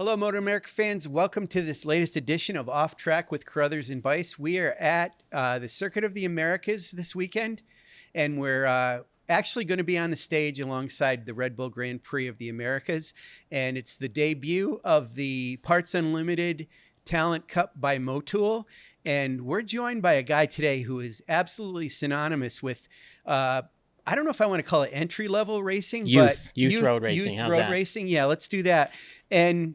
Hello, MotoAmerica fans. Welcome to this latest edition of Off Track with Carruthers and Bice. We are at the Circuit of the Americas this weekend, and we're actually going to be on the stage alongside the Red Bull Grand Prix of the Americas. And it's the debut of the Parts Unlimited Talent Cup by Motul. And we're joined by a guy today who is absolutely synonymous with I don't know if I want to call it entry-level racing, youth road racing. Youth road racing. Yeah, let's do that. And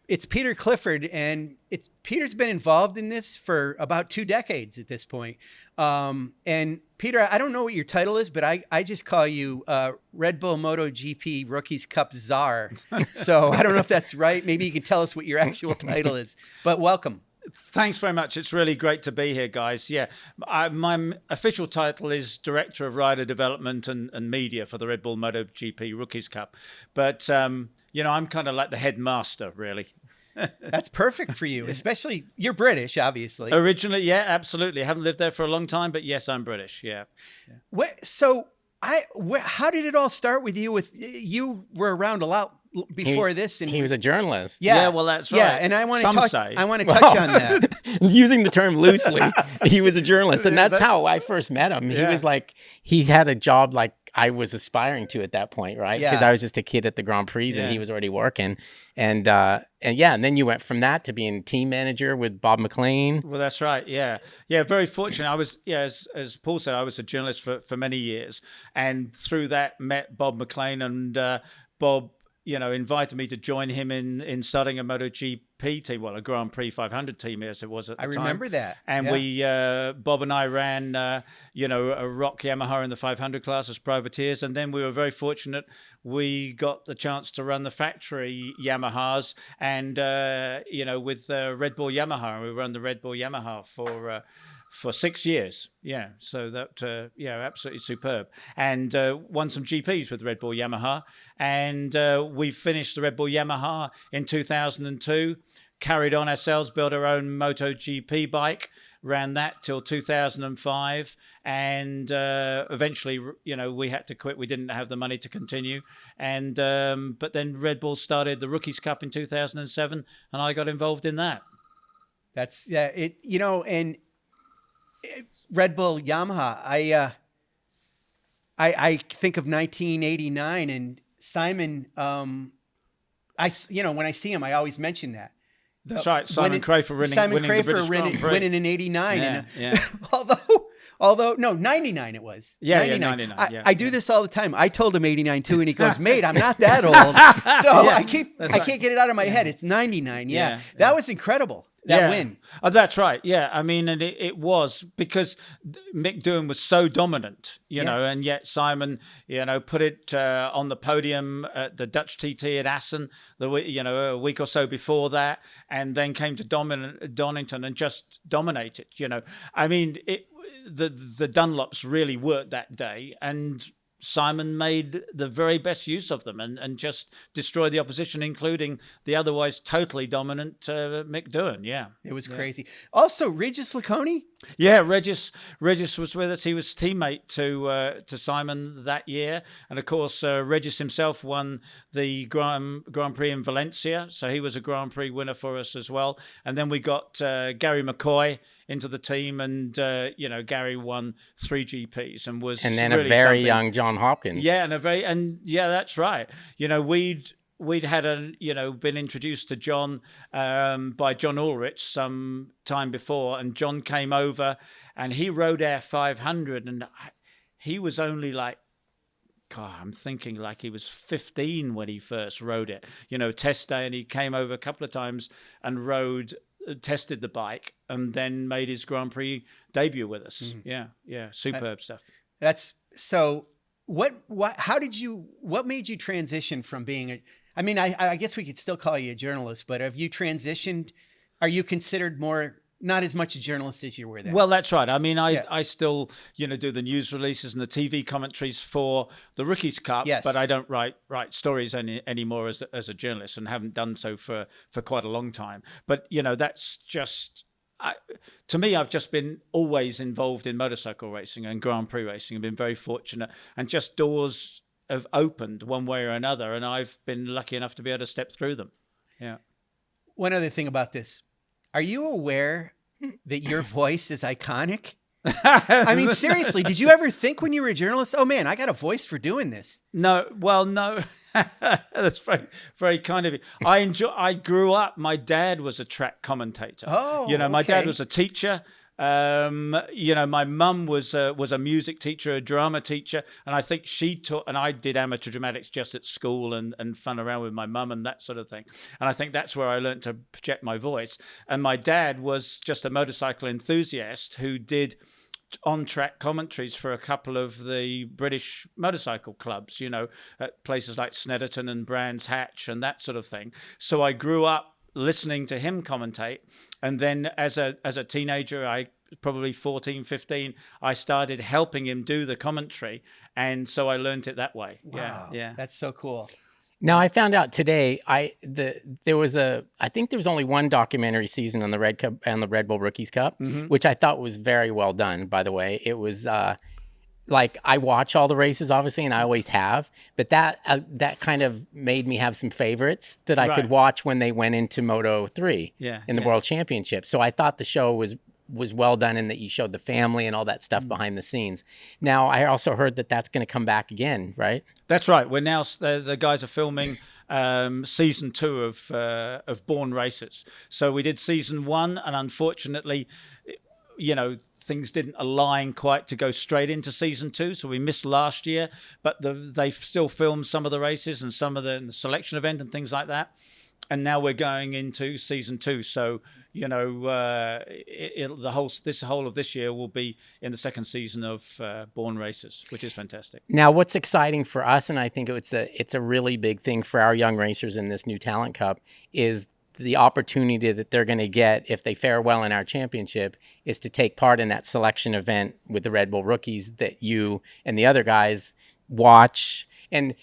it's Peter Clifford, and Peter's been involved in this for about 2 decades at this point. And Peter, I don't know what your title is, but I just call you Red Bull MotoGP Rookies Cup Czar. So I don't know if that's right. Maybe you can tell us what your actual title is. But welcome. Thanks very much. It's really great to be here, guys. Yeah, my official title is Director of Rider Development and Media for the Red Bull MotoGP Rookies Cup. But, I'm kind of like the headmaster, really. That's perfect for you, especially you're British, obviously. Originally, yeah, absolutely. I haven't lived there for a long time, but yes, I'm British, yeah. So how did it all start with you? You were around a lot before this, and he was a journalist. Yeah, well, that's right. Yeah, and I want to touch on that. Using the term loosely, he was a journalist, and that's how I first met him. He was like, he had a job like I was aspiring to at that point, right? Because I was just a kid at the Grand Prix, and he was already working. And then you went from that to being team manager with Bob MacLean. Well, that's right. Yeah. Very fortunate. I was, as Paul said, I was a journalist for many years, and through that met Bob MacLean, and Bob, invited me to join him in starting a MotoGP team, well, a Grand Prix 500 team as it was at the time. I remember that. And we, Bob and I ran, a Rock Yamaha in the 500 class as privateers. And then we were very fortunate. We got the chance to run the factory Yamahas and, with Red Bull Yamaha. We ran the Red Bull Yamaha for 6 years. Yeah. So that, absolutely superb. And won some GPs with Red Bull Yamaha. And we finished the Red Bull Yamaha in 2002, carried on ourselves, built our own MotoGP bike, ran that till 2005. And eventually, we had to quit. We didn't have the money to continue. And but then Red Bull started the Rookies Cup in 2007, and I got involved in that. That's, and Red Bull Yamaha. I think of 1989 and Simon. When I see him, I always mention that. That's right. Simon Crafar winning in 89. Yeah. Although no, 99 it was. Yeah, 99. I do this all the time. I told him 89 too, and he goes, "Mate, I'm not that old." So I can't get it out of my head. It's 99. Yeah. That was incredible. That win. Oh, that's right. Yeah. I mean, and it was because Mick Doohan was so dominant, and yet Simon, put it on the podium at the Dutch TT at Assen, a week or so before that, and then came to Donington and just dominated, I mean, the Dunlops really worked that day, and Simon made the very best use of them and just destroyed the opposition, including the otherwise totally dominant Mick Doohan. Yeah. It was crazy. Also, Regis Laconi? Yeah, Regis was with us. He was teammate to Simon that year. And, of course, Regis himself won the Grand Prix in Valencia. So he was a Grand Prix winner for us as well. And then we got Gary McCoy into the team, and Gary won 3 GPs and was and then really a very something. Young John Hopkins. Yeah, that's right. We'd had been introduced to John by John Ulrich some time before, and John came over and he rode our 500, and he was only like, God, I'm thinking like he was 15 when he first rode it, test day, and he came over a couple of times and tested the bike, and then made his Grand Prix debut with us. Yeah, superb stuff. That's so. What made you transition from being I guess we could still call you a journalist, but have you transitioned? Are you considered not as much a journalist as you were then? Well, that's right. I mean, I still, do the news releases and the TV commentaries for the Rookies Cup, but I don't write stories anymore as a journalist, and haven't done so for quite a long time. But, that's just... to me, I've just been always involved in motorcycle racing and Grand Prix racing. I've been very fortunate, and just doors have opened one way or another, and I've been lucky enough to be able to step through them. Yeah. one other thing about this. Are you aware that your voice is iconic? I mean, seriously, did you ever think when you were a journalist, oh man, I got a voice for doing this? No, well, no. That's very, very kind of you. I grew up, my dad was a track commentator. Oh, my dad was a teacher. My mum was a music teacher, a drama teacher, and I think she taught, and I did amateur dramatics just at school and fun around with my mum and that sort of thing. And I think that's where I learned to project my voice. And my dad was just a motorcycle enthusiast who did on-track commentaries for a couple of the British motorcycle clubs, at places like Snetterton and Brands Hatch and that sort of thing. So I grew up listening to him commentate. And then as a teenager, I probably 14, 15, I started helping him do the commentary. And so I learned it that way. Wow. Yeah. That's so cool. Now I found out today. I think there was only one documentary season on the Red Cup and the Red Bull Rookies Cup, which I thought was very well done. By the way, it was like I watch all the races, obviously, and I always have. But that kind of made me have some favorites that I could watch when they went into Moto 3 in the World Championship. So I thought the show was well done in that you showed the family and all that stuff behind the scenes. Now, I also heard that that's going to come back again, right? That's right. We're now, the guys are filming season 2 of Born Racers. So we did season 1, and unfortunately, things didn't align quite to go straight into season 2. So we missed last year, but they still filmed some of the races and some of the selection event and things like that. And now we're going into season 2. So, this whole of this year will be in the second season of Born Racers, which is fantastic. Now, what's exciting for us, and I think it's a really big thing for our young racers in this new Talent Cup, is the opportunity that they're going to get if they fare well in our championship is to take part in that selection event with the Red Bull rookies that you and the other guys watch. And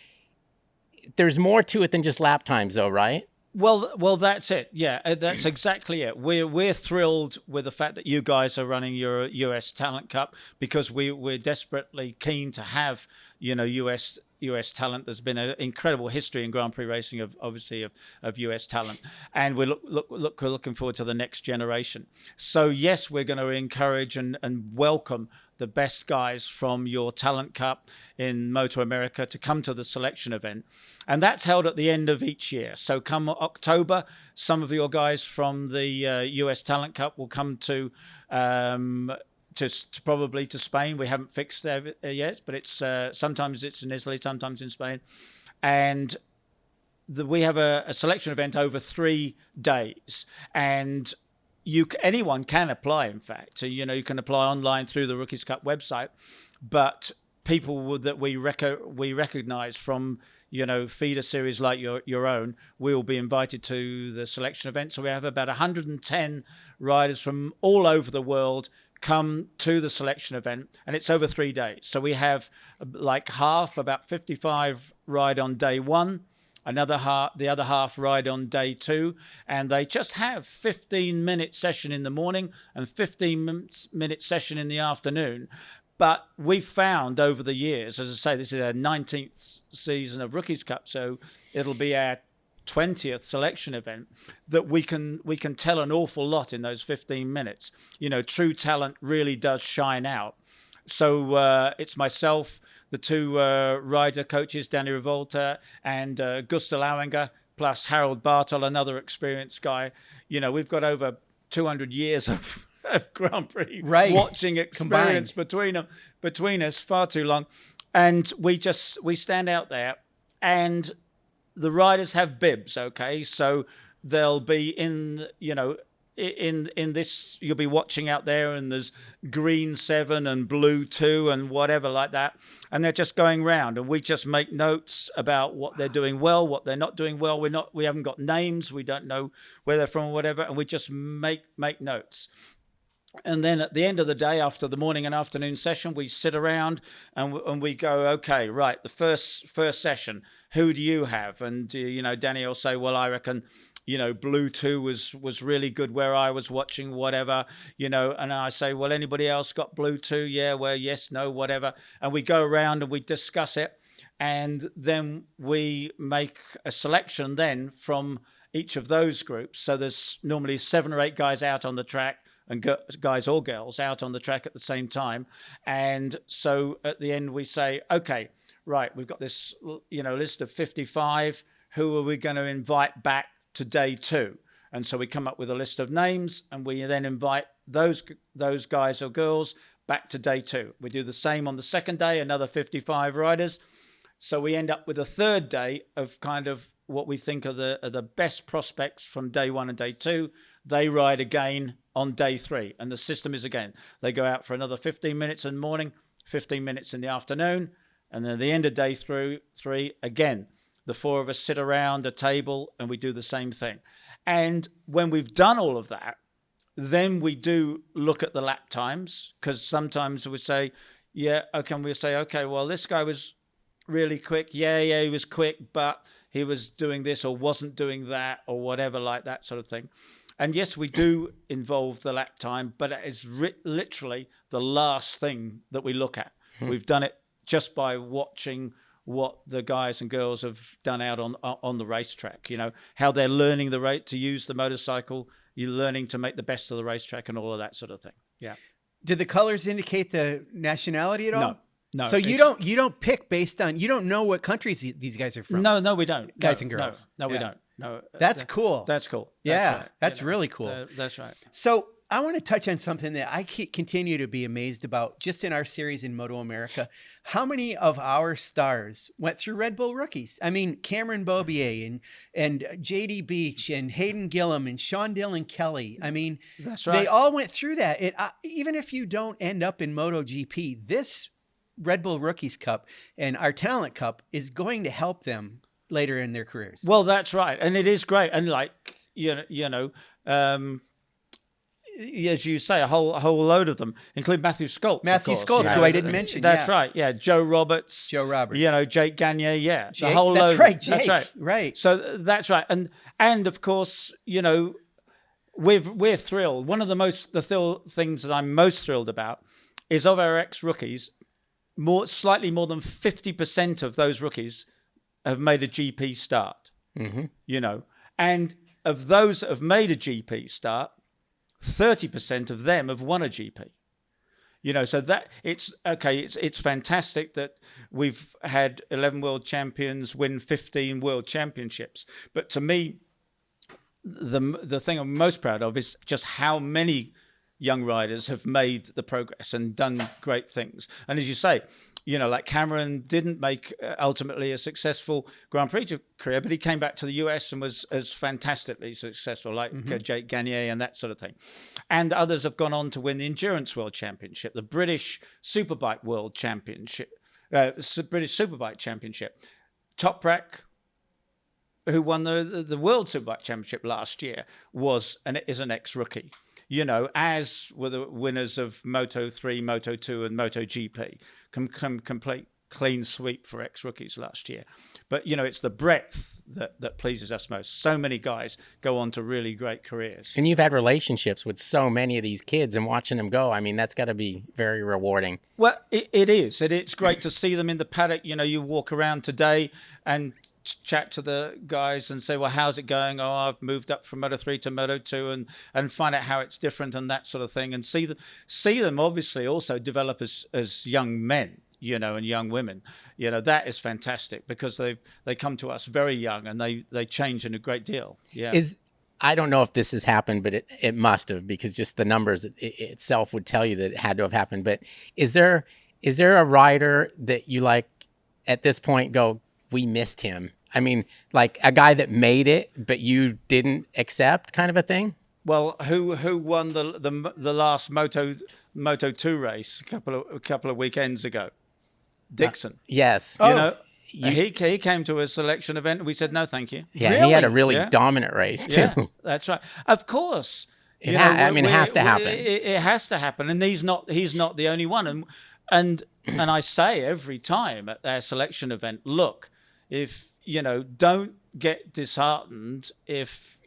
there's more to it than just lap times, though, right? Well, that's it. Yeah, that's exactly it. We're thrilled with the fact that you guys are running your US Talent Cup, because we're desperately keen to have US talent. There's been an incredible history in Grand Prix racing of US talent, and we're looking forward to the next generation. So yes, we're going to encourage and welcome the best guys from your Talent Cup in MotoAmerica to come to the selection event. And that's held at the end of each year. So come October, some of your guys from the US Talent Cup will come to probably to Spain. We haven't fixed that yet, but it's sometimes it's in Italy, sometimes in Spain. And we have a selection event over 3 days. And anyone can apply, in fact. So, you can apply online through the Rookies Cup website, but people that we recognize from, feeder series like your own, will be invited to the selection event. So we have about 110 riders from all over the world come to the selection event, and it's over 3 days. So we have about 55 ride on day 1, the other half ride on day 2, and they just have 15-minute session in the morning and 15-minute session in the afternoon. But we've found over the years, as I say, this is our 19th season of Rookies Cup, so it'll be our 20th selection event, that we can tell an awful lot in those 15 minutes. True talent really does shine out. So it's myself, the 2 rider coaches, Danny Revolta and Gustav Lauinger, plus Harold Bartol, another experienced guy. We've got over 200 years of Grand Prix watching experience between us, far too long. And we stand out there, and the riders have bibs, okay? So they'll be in this, you'll be watching out there, and there's green 7 and blue 2 and whatever like that. And they're just going round, and we just make notes about what they're doing well, what they're not doing well. We haven't got names. We don't know where they're from or whatever. And we just make notes. And then at the end of the day, after the morning and afternoon session, we sit around and we go, okay, right, the first session, who do you have? And, Danny will say, well, I reckon, blue 2 was really good where I was watching, whatever, and I say, well, anybody else got blue 2? Yeah, well, yes, no, whatever. And we go around and we discuss it. And then we make a selection then from each of those groups. So there's normally 7 or 8 guys out on the track, and guys or girls out on the track at the same time. And so at the end we say, okay, right, we've got this, list of 55. Who are we going to invite back to day 2? And so we come up with a list of names, and we then invite those guys or girls back to day 2. We do the same on the second day, another 55 riders. So we end up with a third day of kind of what we think are the best prospects from day 1 and day 2. They ride again on day 3. And the system is, again, they go out for another 15 minutes in the morning, 15 minutes in the afternoon. And then at the end of day 3, again, the 4 of us sit around a table and we do the same thing. And when we've done all of that, then we do look at the lap times, because sometimes we say, okay, well, this guy was really quick. Yeah, he was quick, but he was doing this or wasn't doing that or whatever, like that sort of thing. And yes, we do involve the lap time, but it is literally the last thing that we look at. We've done it just by watching what the guys and girls have done out on the racetrack, how they're learning to use the motorcycle, you're learning to make the best of the racetrack and all of that sort of thing. Yeah. Do the colors indicate the nationality at all? No. So you don't pick based on, you don't know what countries these guys are from? No, we don't. Guys and girls. No, we don't. No. That's cool. That's cool. Yeah, right. that's really cool. That's right. So I want to touch on something that I continue to be amazed about just in our series in MotoAmerica. How many of our stars went through Red Bull rookies? I mean, Cameron Bobier and JD Beach and Hayden Gillum and Sean Dillon Kelly. I mean, that's right. They all went through that. Even if you don't end up in MotoGP, this Red Bull Rookies Cup and our Talent Cup is going to help them later in their careers. Well, that's right. And it is great. And as you say, a whole load of them, including Matthew Skoltz. Who I didn't mention. That's right. Yeah, Joe Roberts. Jake Gagne. Yeah, Jake, the whole that's load. Right, Jake. That's right. Right. So that's right. And of course, we're thrilled. One of the things that I'm most thrilled about is of our ex-rookies, slightly more than 50% of those rookies have made a GP start. Mm-hmm. And of those that have made a GP start, 30% of them have won a GP. So that it's okay. It's fantastic that we've had 11 world champions win 15 world championships. But to me, the thing I'm most proud of is just how many young riders have made the progress and done great things. And as you say, like Cameron didn't make ultimately a successful Grand Prix career, but he came back to the US and was as fantastically successful, like Jake Gagne and that sort of thing. And others have gone on to win the Endurance World Championship, the British Superbike World Championship, British Superbike Championship. Toprak, who won the World Superbike Championship last year, is an ex-rookie. As were the winners of Moto3, Moto2, and MotoGP. Complete clean sweep for ex-rookies last year. But, it's the breadth that pleases us most. So many guys go on to really great careers. And you've had relationships with so many of these kids and watching them go. I mean, that's got to be very rewarding. Well, it is. It's great to see them in the paddock. You walk around today and chat to the guys and say, well, how's it going? Oh, I've moved up from Moto3 to Moto2 and find out how it's different and that sort of thing. And see them obviously also develop as young men, and young women. That is fantastic because they come to us very young and they change in a great deal. Yeah. I don't know if this has happened, but it must have, because just the numbers itself would tell you that it had to have happened. But is there a rider that you like at this point go, we missed him? I mean, like a guy that made it, but you didn't accept, kind of a thing? Well, who won the last Moto2 race a couple of weekends ago? Dixon. Yes. He came to a selection event and we said, no, thank you. Yeah, really? He had a really dominant race too. Yeah, that's right. Of course. It has to happen. It has to happen. And he's not the only one. And I say every time at our selection event, look, if, don't get disheartened if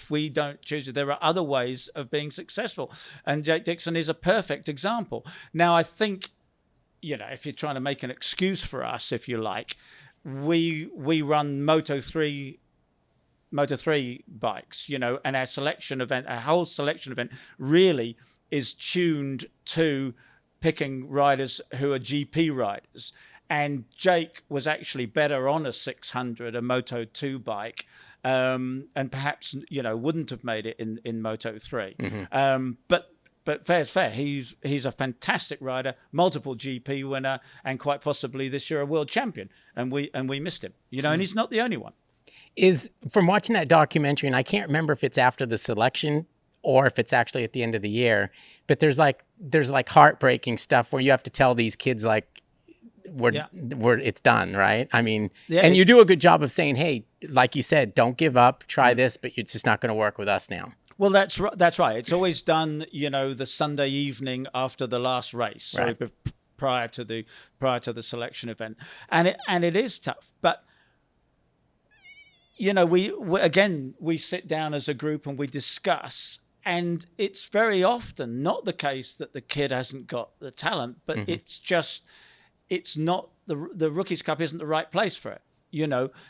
we don't choose it. There are other ways of being successful. And Jake Dixon is a perfect example. Now, I think, if you're trying to make an excuse for us, if you like, we run Moto3 Moto3 bikes, and our whole selection event really is tuned to picking riders who are GP riders. And Jake was actually better on a 600, a Moto2 bike, and perhaps, wouldn't have made it in Moto3. Mm-hmm. But fair's fair. He's a fantastic rider, multiple GP winner, and quite possibly this year a world champion. And we missed him, and he's not the only one. Is from watching that documentary, and I can't remember if it's after the selection or if it's actually at the end of the year, but there's heartbreaking stuff where you have to tell these kids it's done, right? I mean, and you do a good job of saying, hey, like you said, don't give up, try this, but it's just not going to work with us now. Well, that's right. It's always done, the Sunday evening after the last race, so right. prior to the selection event, and it is tough. But we sit down as a group and we discuss, and it's very often not the case that the kid hasn't got the talent, but it's not the Rookies Cup isn't the right place for it.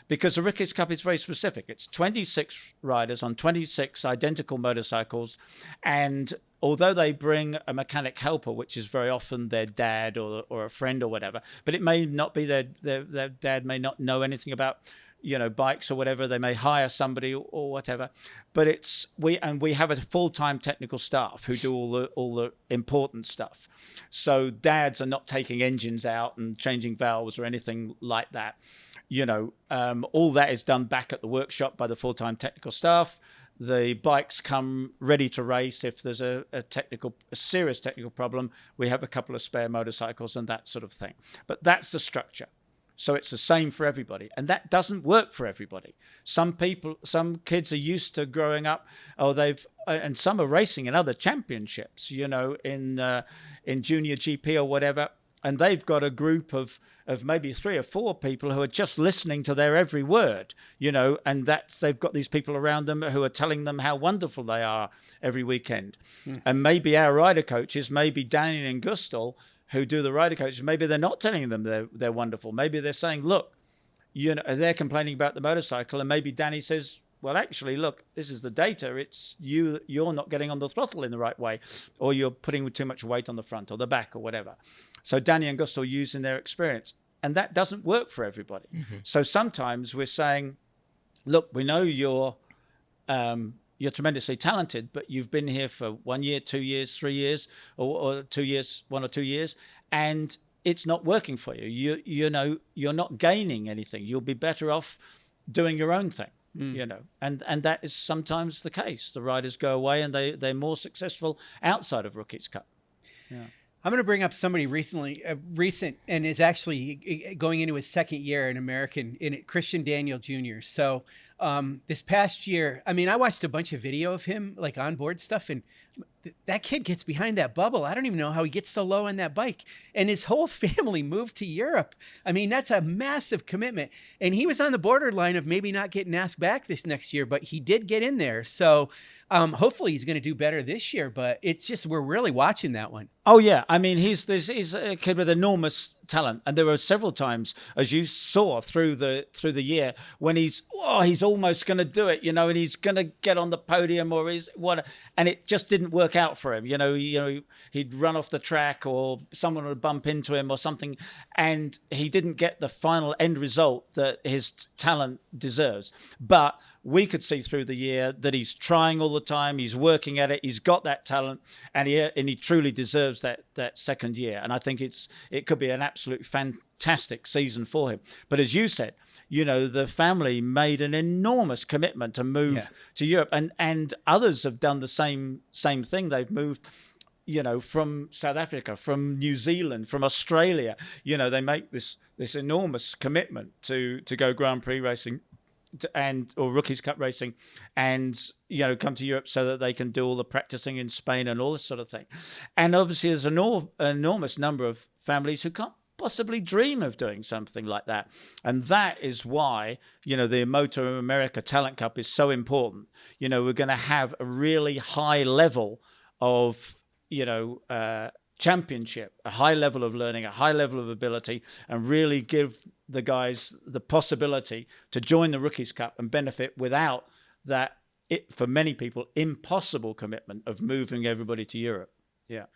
Because the Rookies Cup is very specific. It's 26 riders on 26 identical motorcycles. And although they bring a mechanic helper, which is very often their dad or a friend or whatever, but it may not be their dad may not know anything about, bikes or whatever. They may hire somebody or whatever. But we have a full-time technical staff who do all the important stuff. So dads are not taking engines out and changing valves or anything like that. All that is done back at the workshop by the full-time technical staff. The bikes come ready to race. If there's a serious technical problem, we have a couple of spare motorcycles and that sort of thing. But that's the structure. So it's the same for everybody. And that doesn't work for everybody. Some kids are used to growing up, and some are racing in other championships, in junior GP or whatever. And they've got a group of maybe 3 or 4 people who are just listening to their every word, and they've got these people around them who are telling them how wonderful they are every weekend. Mm. And maybe our rider coaches, maybe Danny and Gustel, who do the rider coaches, maybe they're not telling them they're wonderful. Maybe they're saying, look, they're complaining about the motorcycle, and maybe Danny says, well, actually, look, this is the data. It's you're not getting on the throttle in the right way, or you're putting too much weight on the front or the back or whatever. So Danny and Gustel are using their experience, and that doesn't work for everybody. Mm-hmm. So sometimes we're saying, look, we know you're tremendously talented, but you've been here for 1 year, 2 years, 3 years, or 2 years, 1 or 2 years, and it's not working for you. You're not gaining anything. You'll be better off doing your own thing. And that is sometimes the case. The riders go away and they're more successful outside of Rookies Cup. Yeah. I'm going to bring up somebody recent, and is actually going into his second year in American, Christian Daniel Jr. So this past year, I watched a bunch of video of him, like onboard stuff, and that kid gets behind that bubble. I don't even know how he gets so low on that bike. And his whole family moved to Europe. That's a massive commitment. And he was on the borderline of maybe not getting asked back this next year, but he did get in there. So hopefully he's going to do better this year, but it's just, we're really watching that one. Oh yeah. He's a kid with enormous talent. And there were several times, as you saw through the year, when he's almost going to do it, and he's going to get on the podium and it just didn't work out for him. He'd run off the track, or someone would bump into him or something, and he didn't get the final end result that his talent deserves. But we could see through the year that he's trying all the time. He's working at it. He's got that talent, and he truly deserves that second year. And I think it could be an absolute fantastic season for him. But as you said, the family made an enormous commitment to move to Europe, and others have done the same thing. They've moved, from South Africa, from New Zealand, from Australia. They make this enormous commitment to go Grand Prix racing or Rookies Cup racing, and come to Europe so that they can do all the practicing in Spain and all this sort of thing. And obviously there's an enormous number of families who can't possibly dream of doing something like that. And that is why, the MotoAmerica Talent Cup is so important. We're going to have a really high level of, championship, a high level of learning, a high level of ability, and really give the guys the possibility to join the Rookies Cup and benefit without that for many people, impossible commitment of moving everybody to Europe. Yeah.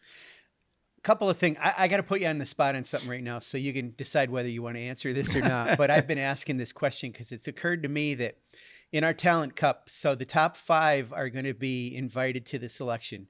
Couple of things. I got to put you on the spot on something right now so you can decide whether you want to answer this or not. But I've been asking this question because it's occurred to me that in our Talent Cup, so the top 5 are going to be invited to the selection.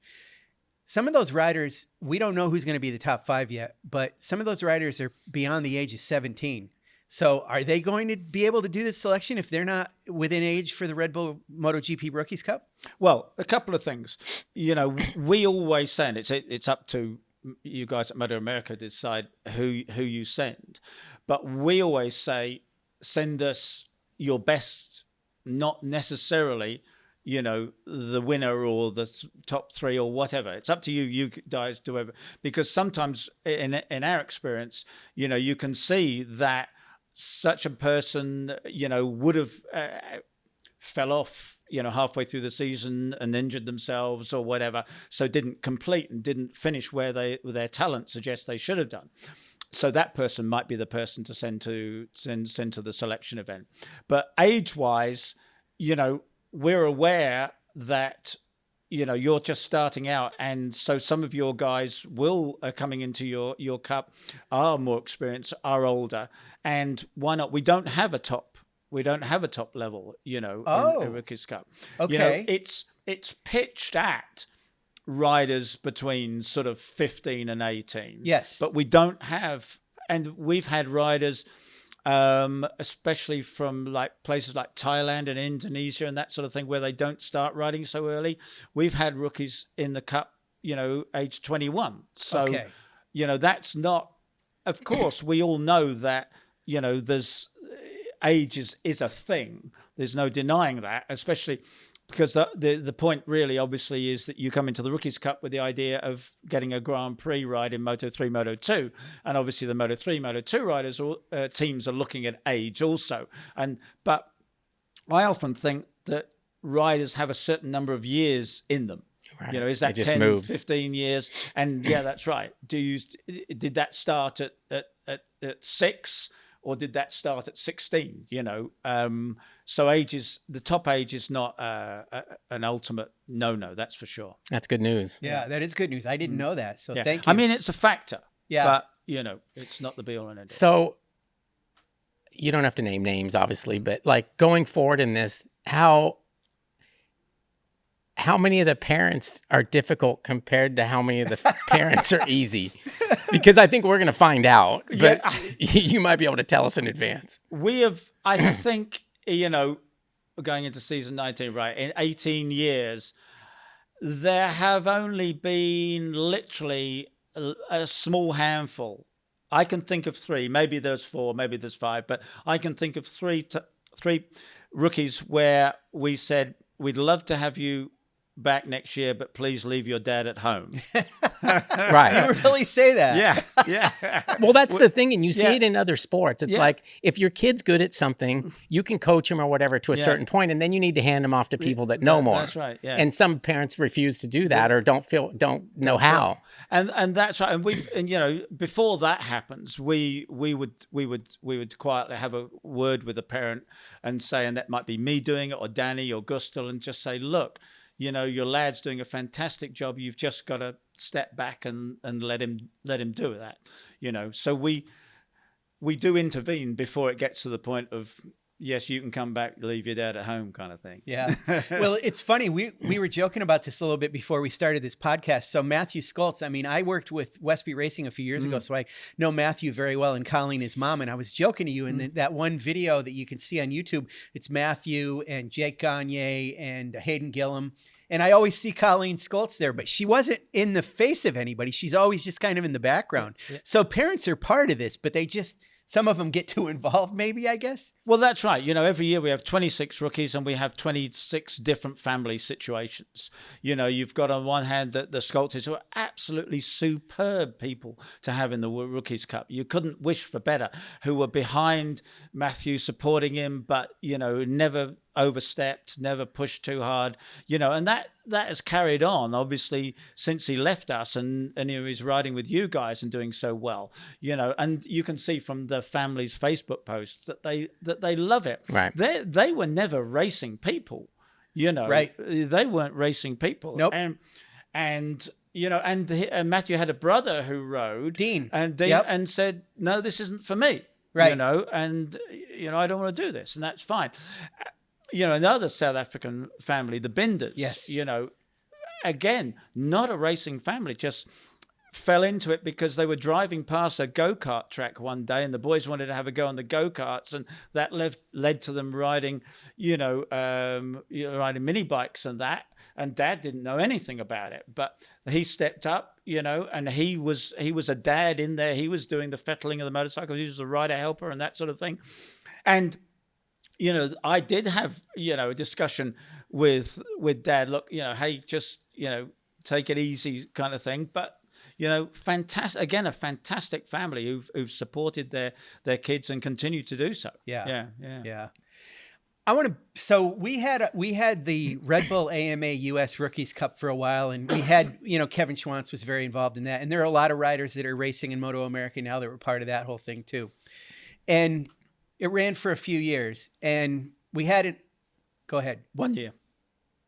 Some of those riders, we don't know who's going to be the top 5 yet, but some of those riders are beyond the age of 17. So are they going to be able to do this selection if they're not within age for the Red Bull MotoGP Rookies Cup? Well, a couple of things. You know, we always say, and it's up to you guys at MotoAmerica to decide who you send. But we always say, send us your best, not necessarily, you know, the winner or the top 3 or whatever. It's up to you. You guys do whatever. Because sometimes in our experience, you know, you can see that such a person, you know, would have fell off, you know, halfway through the season and injured themselves or whatever, so didn't complete and didn't finish where their talent suggests they should have done. So that person might be the person to send to the selection event. But age-wise, you know, we're aware that, you know, you're just starting out, and so some of your guys are coming into your cup, are more experienced, are older, and why not? We don't have a top level, you know, in a Rookies Cup. Okay. You know, it's pitched at riders between sort of 15 and 18. Yes. But we don't have, and we've had riders, especially from like places like Thailand and Indonesia and that sort of thing, where they don't start riding so early. We've had rookies in the cup, you know, age 21. So, you know, that's not, of course, we all know that, you know, age is a thing. There's no denying that, especially because the point really obviously is that you come into the Rookies Cup with the idea of getting a Grand Prix ride in Moto3, Moto2, and obviously the Moto3, Moto2 riders or teams are looking at age also. But I often think that riders have a certain number of years in them. Right. You know, is that 10, 15 years? And yeah, that's right. Did that start at 6? Or did that start at 16? You know, so the top age is not an ultimate no. That's for sure. That's good news. Yeah, that is good news. I didn't know that. So thank you. I mean, it's a factor. Yeah, but you know, it's not the be all and end all. So you don't have to name names, obviously, but like going forward in this, how many of the parents are difficult compared to how many of the parents are easy? Because I think we're going to find out, but you might be able to tell us in advance. We have, I think, you know, going into season 19, right, in 18 years, there have only been literally a small handful. I can think of 3, maybe there's 4, maybe there's 5, but I can think of 3 rookies where we said, we'd love to have you back next year, but please leave your dad at home. Right. You really say that? Yeah. Well, that's the thing, and you see it in other sports. It's like if your kid's good at something, you can coach him or whatever to a certain point, and then you need to hand him off to people that know more. That's right. Yeah. And some parents refuse to do that or don't know how. And that's right. And you know, before that happens, we would quietly have a word with the parent and say, and that might be me doing it or Danny or Gustal, and just say, look, you know, your lad's doing a fantastic job. You've just got to step back and let him do that. You know, so we do intervene before it gets to the point of, yes, you can come back, leave your dad at home kind of thing. Yeah. Well, it's funny. We were joking about this a little bit before we started this podcast. So Matthew Skoltz, I mean, I worked with Westby Racing a few years ago, so I know Matthew very well, and Colleen, his mom. And I was joking to you in that one video that you can see on YouTube. It's Matthew and Jake Gagne and Hayden Gillum. And I always see Colleen Skoltz there, but she wasn't in the face of anybody. She's always just kind of in the background. Yeah. So parents are part of this, but some of them get too involved, maybe, I guess. Well, that's right. You know, every year we have 26 rookies and we have 26 different family situations. You know, you've got on one hand the Skoltzes, who are absolutely superb people to have in the Rookies Cup. You couldn't wish for better, who were behind Matthew, supporting him, but, you know, never overstepped, never pushed too hard, you know, and that has carried on obviously since he left us, and you know, he's riding with you guys and doing so well, you know, and you can see from the family's Facebook posts that they love it. Right. They were never racing people. You know, Right. They weren't racing people. Nope. And you know, and Matthew had a brother who rode, Dean, and said, no, this isn't for me. Right. You know, and you know, I don't want to do this, and that's fine. You know, another South African family, the Binders. Yes. You know, again, not a racing family, just fell into it because they were driving past a go-kart track one day, and the boys wanted to have a go on the go-karts, and that led to them riding, riding mini bikes and that. And Dad didn't know anything about it, but he stepped up, you know, and he was a dad in there. He was doing the fettling of the motorcycle. He was a rider helper and that sort of thing. And you know, I did have, you know, a discussion with Dad. Look, you know, hey, just, you know, take it easy, kind of thing. But you know, fantastic. Again, a fantastic family who've supported their kids and continue to do so. Yeah. I want to. So we had the Red Bull AMA US Rookies Cup for a while, and we had, you know, Kevin Schwantz was very involved in that, and there are a lot of riders that are racing in MotoAmerica now that were part of that whole thing too. And it ran for a few years, and we had it. Go ahead. 1 year.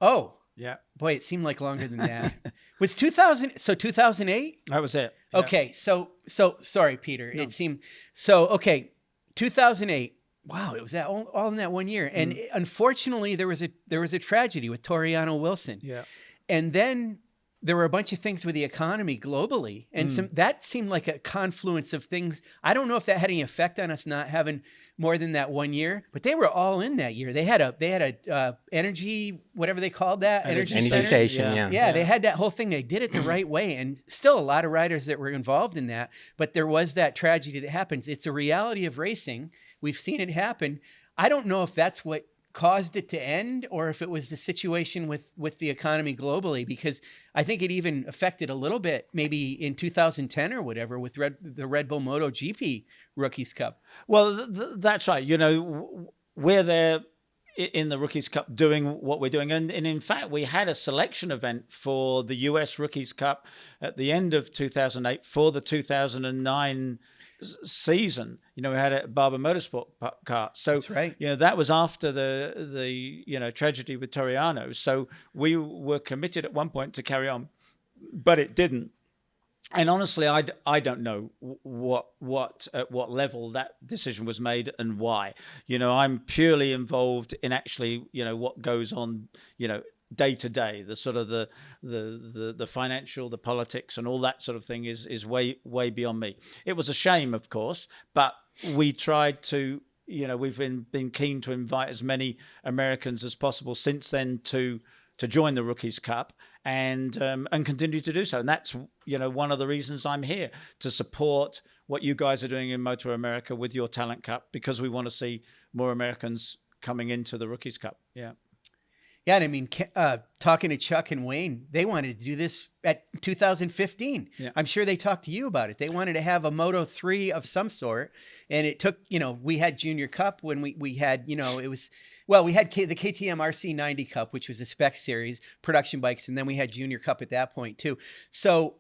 Oh, yeah. Boy, it seemed like longer than that. Was 2000? So 2008. That was it. Yeah. Okay. So sorry, Peter. No. It seemed so. Okay, 2008. Wow, it was that all in that 1 year, and unfortunately, there was a tragedy with Toriano Wilson. Yeah, and then there were a bunch of things with the economy globally, and that seemed like a confluence of things. I don't know if that had any effect on us not having more than that 1 year, but they were all in that year. They had a energy, whatever they called that, energy station. Yeah, they had that whole thing. They did it the right way, and still a lot of riders that were involved in that. But there was that tragedy that happens. It's a reality of racing. We've seen it happen. I don't know if that's what caused it to end or if it was the situation with the economy globally, because I think it even affected a little bit maybe in 2010 or whatever with the Red Bull MotoGP Rookies Cup. Well, that's right. You know, we're there in the Rookies Cup doing what we're doing. And in fact, we had a selection event for the US Rookies Cup at the end of 2008 for the 2009 season. You know, we had a Barber Motorsport kart. So, that's right. You know, that was after the you know, tragedy with Toriano. So we were committed at one point to carry on, but it didn't. And honestly, I don't know at what level that decision was made and why. You know, I'm purely involved in actually, you know, what goes on, you know, day to day. The sort of the financial, the politics, and all that sort of thing is way beyond me. It was a shame, of course, but we tried to. You know, we've been keen to invite as many Americans as possible since then to join the Rookies Cup and continue to do so. And that's, you know, one of the reasons I'm here, to support what you guys are doing in MotoAmerica with your Talent Cup, because we want to see more Americans coming into the Rookies Cup. Yeah. Yeah, and I mean, talking to Chuck and Wayne, they wanted to do this at 2015. Yeah. I'm sure they talked to you about it. They wanted to have a Moto 3 of some sort, and it took, you know, we had Junior Cup when we had, you know, it was, well, we had the KTM RC 90 Cup, which was a spec series, production bikes, and then we had Junior Cup at that point too. So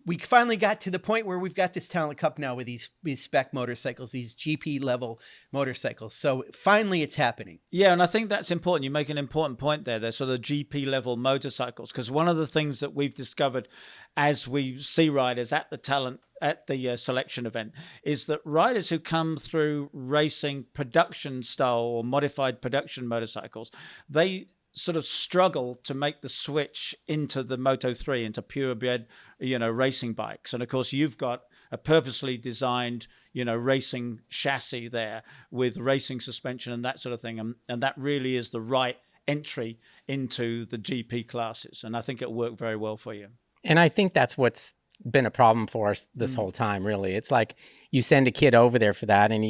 we finally got to the point where we've got this Talent Cup now with these spec motorcycles, these GP level motorcycles. So finally it's happening. Yeah, and I think that's important. You make an important point there. They're sort of GP level motorcycles, because one of the things that we've discovered as we see riders at the selection event is that riders who come through racing production style or modified production motorcycles, they sort of struggle to make the switch into the Moto 3, into purebred, you know, racing bikes. And of course, you've got a purposely designed, you know, racing chassis there with racing suspension and that sort of thing. And that really is the right entry into the GP classes. And I think it'll work very well for you. And I think that's what's been a problem for us this whole time, really. It's like you send a kid over there for that, and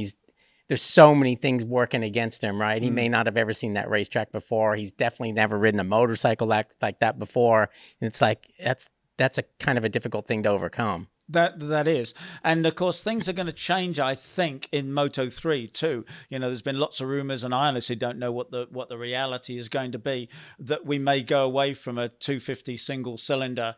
there's so many things working against him, right? He may not have ever seen that racetrack before. He's definitely never ridden a motorcycle like that before. And it's like, that's a kind of a difficult thing to overcome. That is. And of course, things are going to change, I think, in Moto3 too. There's been lots of rumors, and I honestly don't know what the reality is going to be, that we may go away from a 250 single cylinder,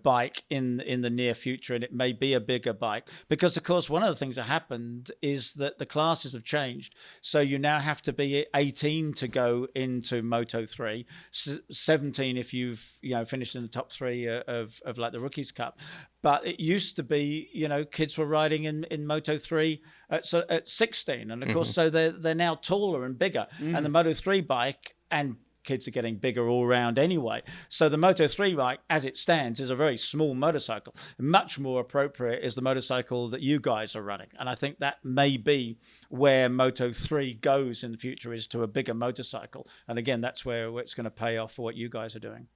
bike in the near future, and it may be a bigger bike. Because of course, one of the things that happened is that the classes have changed. So you now have to be 18 to go into Moto3, 17 if you've finished in the top 3 of like the Rookies Cup. But it used to be, kids were riding in Moto3 at 16. And of course, so they're now taller and bigger. And the Moto3 bike, and kids are getting bigger all around anyway. So the Moto3 bike, as it stands, is a very small motorcycle. Much more appropriate is the motorcycle that you guys are running. And I think that may be where Moto3 goes in the future, is to a bigger motorcycle. And again, that's where it's going to pay off for what you guys are doing.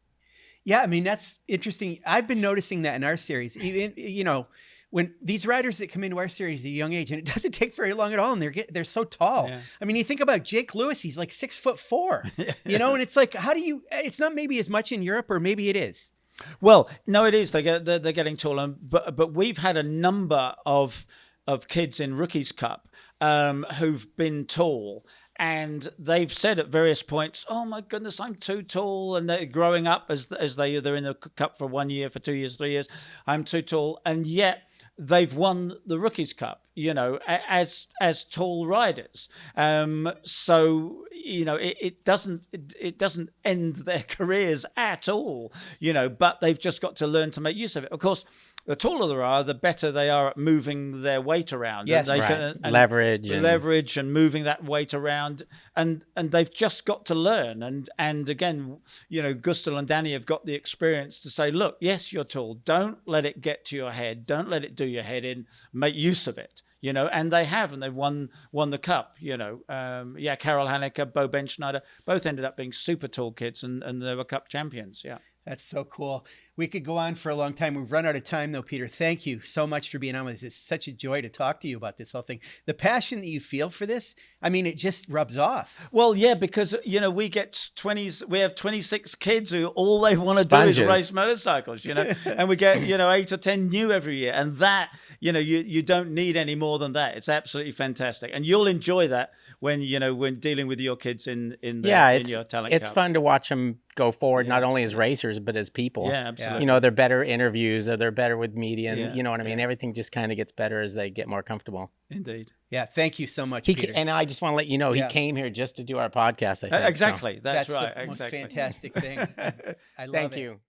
Yeah, I mean, that's interesting. I've been noticing that in our series. Even, when these riders that come into our series at a young age, and it doesn't take very long at all, and they're so tall. Yeah. I mean, you think about Jake Lewis, he's like 6'4", and it's like, it's not maybe as much in Europe, or maybe it is. Well, no, it is. They're getting taller, but we've had a number of kids in Rookies Cup who've been tall. And they've said at various points, "Oh my goodness, I'm too tall." And they're growing up as they're in the cup for 1 year, for 2 years, 3 years. I'm too tall, and yet they've won the Rookies Cup, as tall riders. So it doesn't end their careers at all, But they've just got to learn to make use of it. Of course, the taller they are, the better they are at moving their weight around. Yes, and leverage and moving that weight around, and they've just got to learn. And again, Gustl and Danny have got the experience to say, look, yes, you're tall. Don't let it get to your head. Don't let it do your head in. Make use of it. And they have, and they've won the cup. Carol Haneke, Bo Benschneider, both ended up being super tall kids, and they were cup champions. Yeah. That's so cool. We could go on for a long time. We've run out of time, though, Peter. Thank you so much for being on with us. It's such a joy to talk to you about this whole thing. The passion that you feel for this, I mean, it just rubs off. Well, yeah, because, we get we have 26 kids who all they want to do is race motorcycles, and we get, 8 or 10 new every year. And that, you don't need any more than that. It's absolutely fantastic. And you'll enjoy that when dealing with your kids in your talent It's cup. fun to watch them go forward, not only as racers, but as people. Yeah, absolutely. They're better interviews, or they're better with media, and you know what I mean? Everything just kind of gets better as they get more comfortable. Indeed. Yeah, thank you so much, Peter. And I just want to let you know, he came here just to do our podcast, I think. Exactly. That's right. the most exactly. fantastic thing. I love it. Thank you.